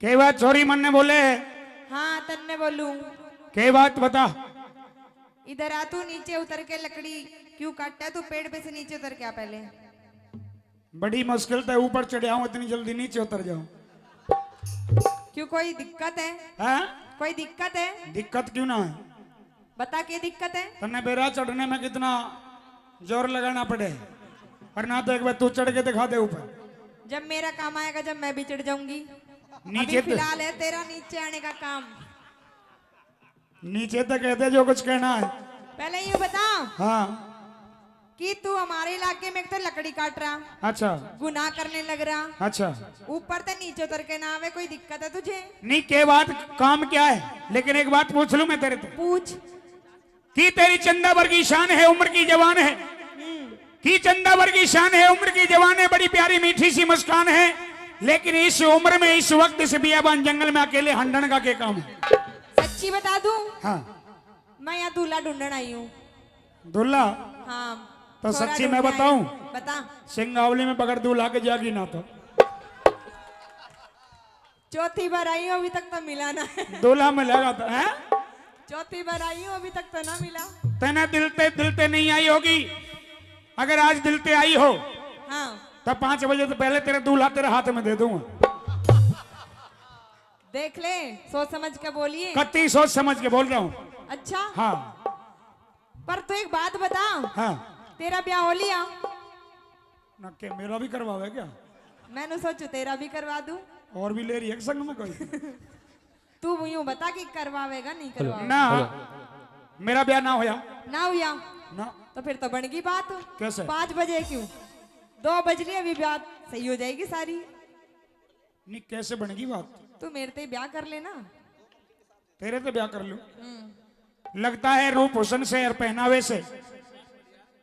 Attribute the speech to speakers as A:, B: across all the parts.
A: के बात छोरी मन ने बोले।
B: हाँ तन्ने बोलूं।
A: के बात बता।
B: इधर आ तू, नीचे उतर के लकड़ी क्यों काटता है तू? पेड़ पे से नीचे उतर के आ पहले।
A: बड़ी मुश्किल से ऊपर चढ़ा हूं, इतनी जल्दी नीचे उतर जाऊं।
B: क्यों, कोई दिक्कत है?
A: हाँ?
B: कोई दिक्कत है?
A: दिक्कत क्यों ना है?
B: बता क्या दिक्कत है?
A: तन्ने बेरा चढ़ने में कितना जोर लगाना पड़े, और ना तो एक बार तू चढ़ के दिखा दे ऊपर।
B: जब मेरा काम आएगा जब मैं भी चढ़ जाऊंगी।
A: नीचे
B: फिलहाल है तेरा नीचे आने का काम।
A: नीचे तो कहते जो कुछ कहना है।
B: पहले ये बता।
A: हाँ
B: कि तू हमारे इलाके में एक तो लकड़ी काट रहा,
A: अच्छा
B: गुनाह करने लग रहा,
A: अच्छा।
B: ऊपर से नीचे उतर के ना आवे, कोई दिक्कत है तुझे?
A: नहीं के बात काम क्या है, लेकिन एक बात पूछ लूं मैं तेरे से।
B: पूछ।
A: कि तेरी चंदा भर की शान है, उम्र की जवान है। कि चंदा भर की शान है, उम्र की जवान है, बड़ी प्यारी मीठी सी मुस्कान है, लेकिन इस उम्र में इस वक्त इस बियाबान जंगल में अकेले हंडन का क्या काम है?
B: सच्ची बता दूं?
A: हाँ
B: मैं यहाँ दूल्हा ढूंढने आई हूँ।
A: दूल्हा?
B: हाँ
A: तो
B: थोड़ा
A: सच्ची मैं
B: ढूंढने आई
A: बताऊं?
B: हूँ। बता।
A: सिंगावली में पकड़ दूल्हा के जागी ना तो।
B: चौथी बार आई हूँ, अभी तक तो मिला ना है।
A: दूल्हा में लगा था है?
B: चौथी बार आई हूँ, अभी तक तो ना मिला।
A: तेना दिलते नहीं आई होगी। अगर आज दिलते आई हो
B: हाँ
A: तब 5 बजे से पहले तेरा दूल्हा तेरे हाथ में दे दूंगा।
B: देख ले, सोच समझ के बोलिए।
A: कत्ती सोच समझ के बोल रहा हूँ।
B: अच्छा
A: हाँ
B: पर तू एक बात बता।
A: हाँ।
B: तेरा ब्याह हो लिया?
A: ना के मेरा भी करवावे क्या?
B: मैंने सोचू तेरा भी करवा दूं।
A: और भी ले रही है संग में कोई?
B: तू यूं बता कि करवावेगा नहीं करवावेगा?
A: ना मेरा ब्याह ना होया
B: ना हुआ
A: ना।
B: तो फिर तो बन गई बात।
A: कैसे?
B: 5 बजे क्यों, 2 बज रही, अभी ब्याह सही हो जाएगी सारी।
A: नहीं कैसे बनेगी बात?
B: तू मेरे से ब्याह कर लेना।
A: तेरे से ब्याह कर लूं? लगता है रूप हुसन से और पहनावे से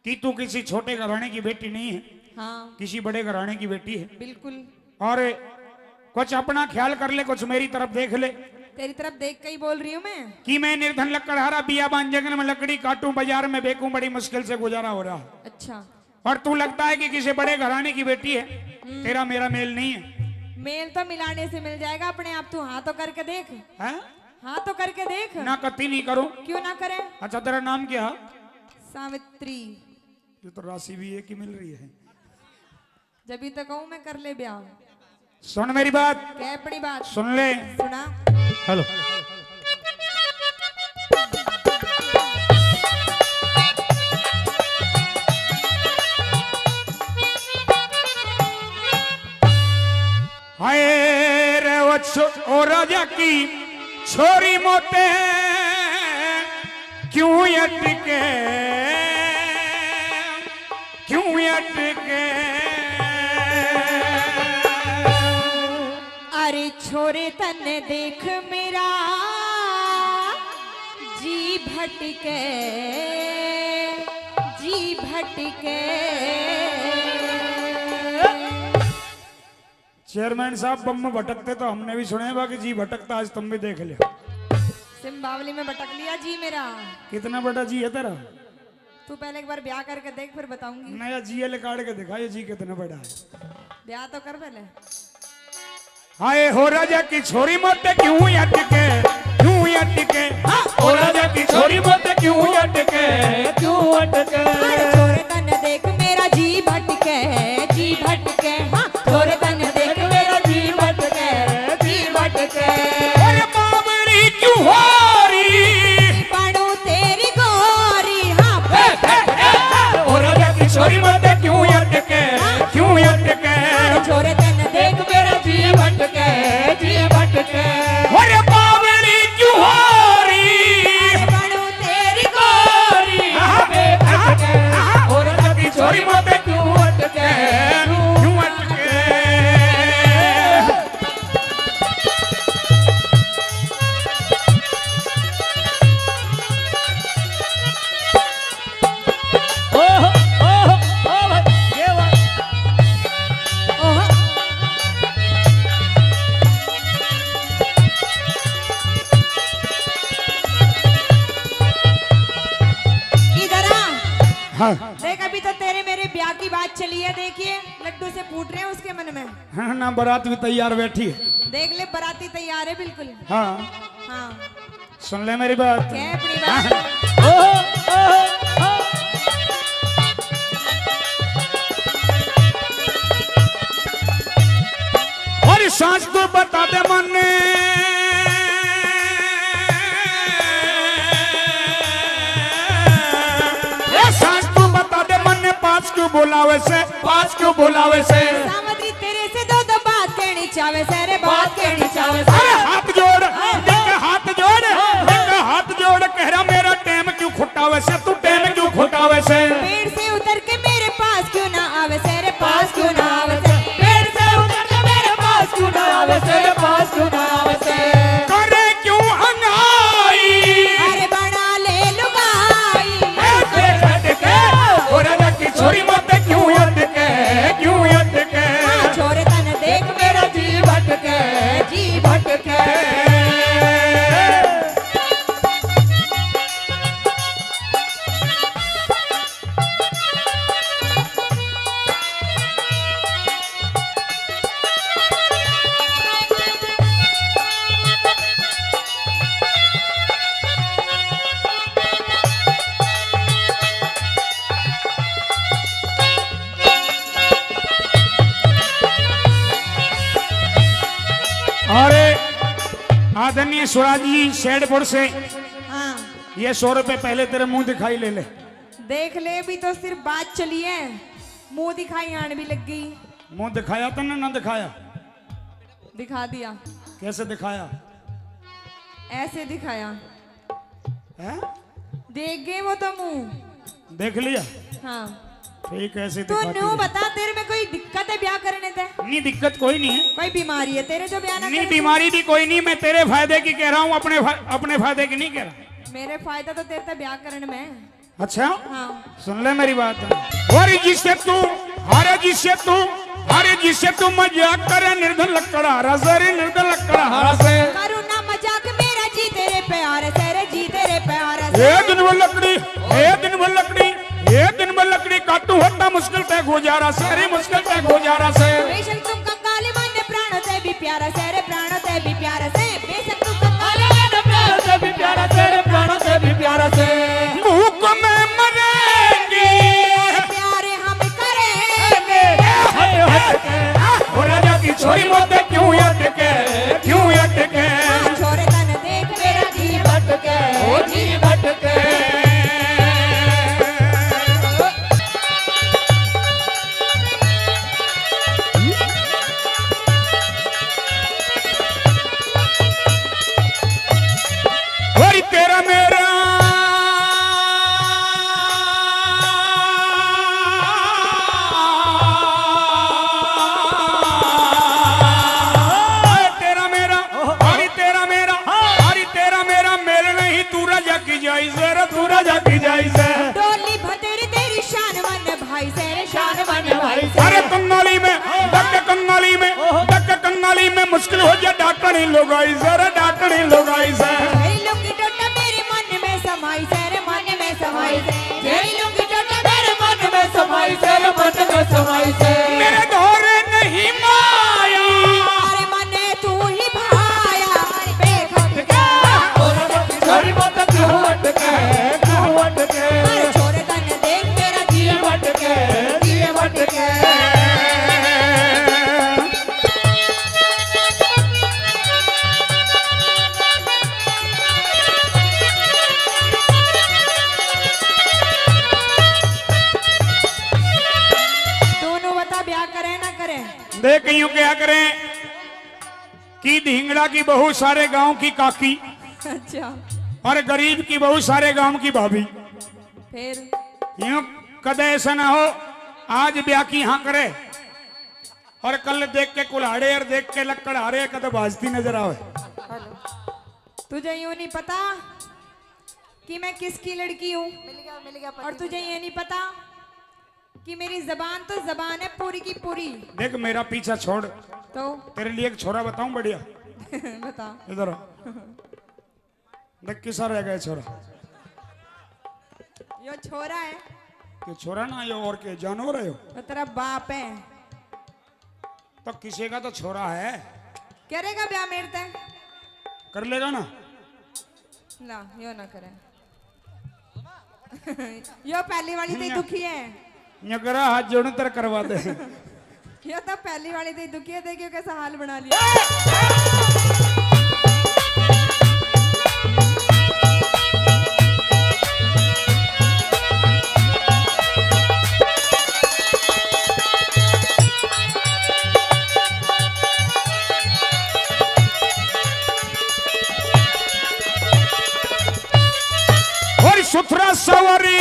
A: कि तू किसी छोटे घराने की बेटी नहीं है।
B: हाँ
A: किसी बड़े घराने की बेटी है।
B: बिल्कुल।
A: और कुछ अपना ख्याल कर ले, कुछ मेरी तरफ देख ले।
B: तेरी तरफ देख के ही बोल रही हूँ मैं।
A: कि मैं निर्धन लकड़हारा बियाबान जंगल में लकड़ी काटूं, बाजार में बेकूं, बड़ी मुश्किल से गुजारा हो रहा है।
B: अच्छा
A: और तू लगता है कि किसी बड़े घराने की बेटी है। तेरा मेरा मेल नहीं है।
B: मेल तो मिलाने से मिल जाएगा अपने आप। तू हाँ तो करके देख।
A: है?
B: हाँ तो करके देख।
A: ना कत्ती नहीं करूं।
B: क्यों ना करे?
A: अच्छा तेरा नाम क्या?
B: सावित्री।
A: ये तो राशि भी एक ही मिल रही है।
B: जब तक कहूँ मैं कर ले ब्याह।
A: सुन मेरी बात।
B: क्या अपनी बात?
A: सुन ले।
B: सुना।
A: हेलो। हाय रे वो राजा की छोरी मोते क्यों अटके, क्यों अटके?
B: अरे छोरे तन्ने देख मेरा जी भटके, जी भटके।
A: चेयरमैन साहब बम में भटकते तो हमने भी सुने बाकी जी भटकता आज तुम भी देख लिया।
B: सिम्बावली में भटक लिया जी मेरा।
A: कितना बड़ा जी है तेरा?
B: तू पहले एक बार ब्याह करके देख फिर बताऊंगी।
A: नया जी एल काट के दिखा ये जी कितना बड़ा है।
B: ब्याह तो कर पहले।
A: हाय हो राजा की छोरी मोते क्यों अटके, क्यों अटके? हो राजा की छोरी मोते क्यों अटके, क्यों अटके?
B: छोरे तन्ने देख मेरा जी भटके, जी भटके। हाँ छोरे तन्ने देख मेरा जी भटके, जी भटके।
A: अरे बाबरी क्यों हो रही,
B: पाड़ू तेरी गोरी। हाँ
A: हो राजा की छोरी मोते क्यों अटके, क्यों अटके?
B: छोरे तन्ने देख मेरा जी भटके, जी भटके।
A: अरे बाबरी क्यों हो रही,
B: पाड़ू तेरी गोरी।
A: हो राजा की छोरी मोते क्यों अटके, क्यों अटके? हाँ
B: देख अभी तो तेरे मेरे ब्याह की बात चली है। देखिए लड्डू से फूट रहे हैं उसके मन में।
A: हाँ ना बारात भी तैयार बैठी है।
B: देख ले बराती तैयार है बिल्कुल।
A: हाँ
B: हाँ
A: सुन ले मेरी बात।
B: क्या अपनी
A: हाँ,
B: बात।
A: और सांस को बता दे मन ये सांस को बता दे मन पास क्यों बोलावे से पास क्यों बोलावे से
B: सामग्री तेरे से दो दो बात कहनी चावे से रे बात कहनी चावे से।
A: अरे हाथ जोड़ देख हाथ जोड़ देख हाथ जोड़ कह रहा मेरा टाइम क्यों खुटावे से तू टाइम क्यों खुटावे से
B: पेड़ से उतर के मेरे पास क्यों ना आवे से रे पास क्यों ना आवे से। पेड़ से उतर के मेरे पास क्यों ना आवे से रे पास क्यों ना आवे से।
A: करे क्यों अंगाई
B: अरे बना ले लुगाई।
A: की छोरी मत क्यों यद के क्यों यद के
B: हाँ, छोरे तन देख मेरा जी भटके जी भटके।
A: अरे आदरणीय स्वराज जी शेडपुर से
B: हाँ
A: ये 100 रुपए पहले तेरे मुंह दिखाई ले ले।
B: देख ले भी तो सिर्फ बात चली है मुंह दिखाई आने भी लग गई।
A: मुंह दिखाया तूने ना दिखाया
B: दिखा दिया।
A: कैसे दिखाया
B: ऐसे दिखाया।
A: है?
B: देख गए वो तो मुंह।
A: देख लिया
B: हाँ
A: ठीक है ऐसे
B: तो
A: दिखाती
B: न्यू
A: है।
B: बता तेरे में कोई दिक्कत है ब्याह करने से।
A: नहीं दिक्कत कोई नहीं है
B: कोई बीमारी है तेरे जो ब्याह ना
A: नहीं
B: करे?
A: बीमारी भी कोई नहीं मैं तेरे फायदे की कह रहा हूँ अपने फायदे की नहीं कह रहा।
B: मेरे फायदा तो तेरे से ब्याह करने में है।
A: अच्छा
B: हाँ
A: सुन ले मेरी बात और जिससे तू अरे जिससे तू मजाक करे निर्धन लकड़ा हरा से रे निर्धन लकड़ा हरा से
B: करू ना मजाक मेरा जी तेरे प्यार से रे जी तेरे प्यार से।
A: एक दिन वो लकड़ी काटू होता मुश्किल तय गुजारा से अरे मुश्किल तय गुजारा से
B: बेशक तुम कंगाली मान्य प्राणों से भी प्यारा से रे प्राणों से भी प्यारा से। बेशक तुम कंगाली मान्य प्राणों से भी प्यारा से रे प्राणों से भी प्यारा से।
A: भूख में मरेंगी
B: प्यारे हम करेंगे।
A: और राजा की छोरी मत क्यों अटके क्यों अटके
B: हाँ, छोरे तन देख मेरा जी भटके जी भटके।
A: और तेरा मेरा मेल नहीं तू राजा की जाई जरा तू राजा की जाई से
B: डोली भतेरी तेरी शान मन भाई से रे शान मन भाई से।
A: अरे कंगाली में मुश्किल हो जाए डाकनी लोग आई जरा डाकनी लोग आई से
B: मेरी लुंगी टोटा मेरे मन में समाई से रे मन में समाई से। मेरी लुंगी टोटा मेरे मन में समाई से रे मन में समाई से।
A: मेरे घोरे नहीं माया
B: अरे मने तू ही भाया बेखत के।
A: छोरी मत क्यों अटके
B: अरे छोरे तन देख मेरा जी भटके जी भटके।
A: देख यूं क्या करें कि ढींगड़ा की बहुत सारे गांव की काकी
B: अच्छा
A: और गरीब की बहुत सारे गांव की भाभी
B: फिर
A: यूं कदे ऐसा ना हो आज ब्याह की हाँ करे और कल देख के कुल्हाड़े और देख के लकड़हारे कद बाजती नजर आवे।
B: तुझे यूं नहीं पता कि मैं किसकी लड़की हूँ और तुझे ये नहीं पता कि मेरी जबान तो जबान है पूरी की पूरी।
A: देख मेरा पीछा छोड़
B: तो
A: तेरे लिए एक छोरा बताऊं बढ़िया
B: बता।
A: इधर आ। देख किसा रह गया छोरा
B: यो छोरा है
A: कि छोरा ना यो और के जानवर है यो
B: तो तेरा बाप है।
A: तो किसी का तो छोरा है
B: करेगा ब्याह मेरे तय
A: कर लेगा ना?
B: ला यो ना करे यो पहली वाली तो दुखी है
A: ये करा हाथ जोड़ने तर करवा दे।
B: यो तो पहली वाली तो दुखी है देखियो कैसा हाल बना लिया।
A: और सुथरा सवरी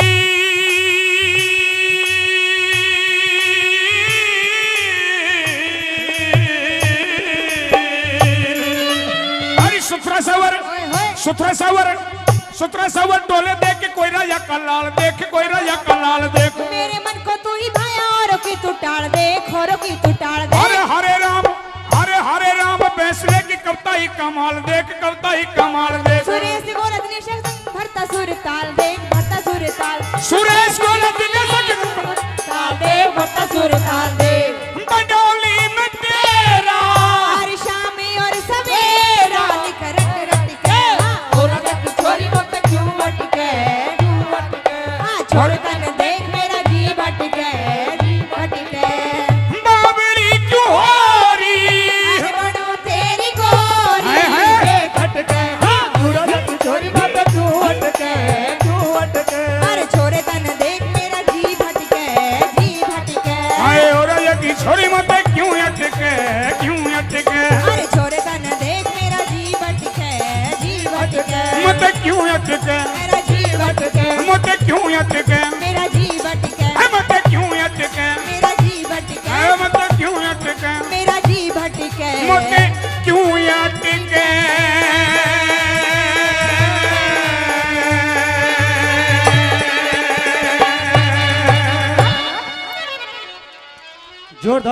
A: अरे सुथरा सवर सुथरा सवर डोले देख के कोई राजा का लाल देख कोई राजा का लाल देख।
B: मेरे मन को तू ही भाया और की तू टाल दे खोरो की तू टाल दे।
A: हरे हरे राम फैसले की कविता ही कमाल देख कविता ही कमाल देख।
B: सुरेश को रजनी संग भरता सुर ताल दे भरता सुर ताल।
A: सुरेश को रजनी संग
B: ताल दे भरता सुर ताल दे।
A: बडोली में तेरा
B: हर शाम और सवेरा लिख रट रट के और रट छोरी को पे क्यों अटके हां छोड़ तन देख मेरा जी भटके
A: बाबरी क्यों हो रही
B: बनू तेरी गोरी देख अटके हां और रट छोरी को पे क्यों अटके अरे छोरे तन देख मेरा जी भटके
A: आए और ये की छोरी मत क्यों अटके
B: अरे छोरे तन देख मेरा जी भटके
A: मत क्यों अटके
B: मेरा जी भटके
A: मत क्यों अटके
B: मेरा जी भटके
A: मत क्यों अटके
B: मेरा जी भटके
A: मत क्यों अटके
B: मेरा जी भटके
A: मत क्यों अटके जोरदार।